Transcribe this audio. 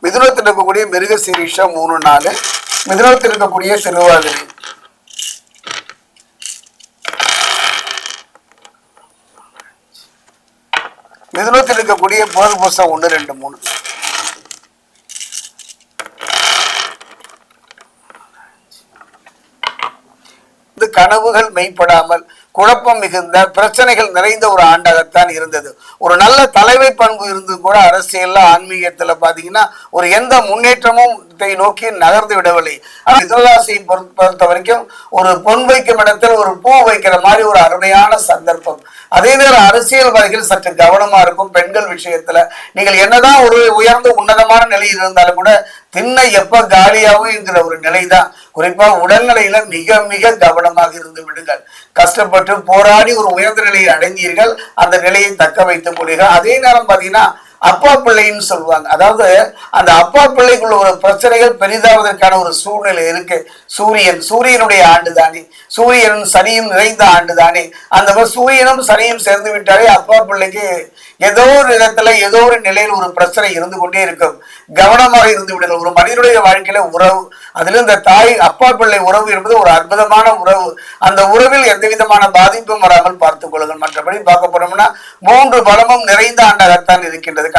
மிதுனத்தில் இருக்கக்கூடிய மிருக சீரிஷம் 3-4, மிதுனத்தில் இருக்கக்கூடிய திருவாதிரை, மிதுனத்தில் இருக்கக்கூடிய புனர்பூசம் 1, 2, 3. இந்த கனவுகள் மெய்ப்படாமல் குழப்பம் மிகுந்த பிரச்சனைகள் நிறைந்த ஒரு ஆண்டாகத்தான் இருந்தது. ஒரு நல்ல தலைமை பண்பு இருந்து கூட அரசியல்ல ஆன்மீகத்துல பாத்தீங்கன்னா ஒரு எந்த முன்னேற்றமும் நோக்கி நகர்ந்து விடவில்லை. மிதுனராசியை பொறுத்த வரைக்கும் ஒரு பொன் வைக்கும் இடத்தில் ஒரு பூ வைக்கிற மாதிரி ஒரு அருமையான சந்தர்ப்பம். அதே நேரம் அரசியல்வாதிகள் சற்று கவனமா இருக்கும். பெண்கள் விஷயத்துல நீங்கள் என்னதான் ஒரு உயர்ந்த உன்னதமான நிலையில் இருந்தாலும் கூட திண்ணை எப்ப காலியாகும் என்கிற ஒரு நிலைதான். குறிப்பா உடல்நிலையில மிக மிக கவனமாக இருந்து விடுங்கள். கஷ்டப்பட்டு போராடி ஒரு உயர்ந்த நிலையை அடைந்தீர்கள், அந்த நிலையை தக்க வைத்துக் கொள்ளுங்கள். அதே நேரம் பாத்தீங்கன்னா அப்பா பிள்ளைன்னு சொல்லுவாங்க. அதாவது அந்த அப்பா பிள்ளைக்குள்ள ஒரு பிரச்சனைகள் பெரிதாவதற்கான ஒரு சூழ்நிலை இருக்கு. சூரியனுடைய ஆண்டு தானே, சூரியனும் சனியும் நிறைந்த ஆண்டு தானே. அந்த மாதிரி சூரியனும் சனியும் சேர்ந்து விட்டாலே அப்பா பிள்ளைக்கு ஏதோ ஒரு இடத்துல ஏதோ ஒரு நிலையில் ஒரு பிரச்சனை இருந்து கொண்டே இருக்கும். கவனமாக இருந்து விடுங்கள். ஒரு மனிதனுடைய வாழ்க்கையில உறவு, அதுல இந்த தாய் அப்பா பிள்ளை உறவு என்பது ஒரு அற்புதமான உறவு. அந்த உறவில் எந்த விதமான பாதிப்பும் வராமல் பார்த்துக் கொள்ளுங்கள். மற்றபடி பார்க்க போனோம்னா 3 பலமும் நிறைந்த ஆண்டாகத்தான் இருக்கின்றது.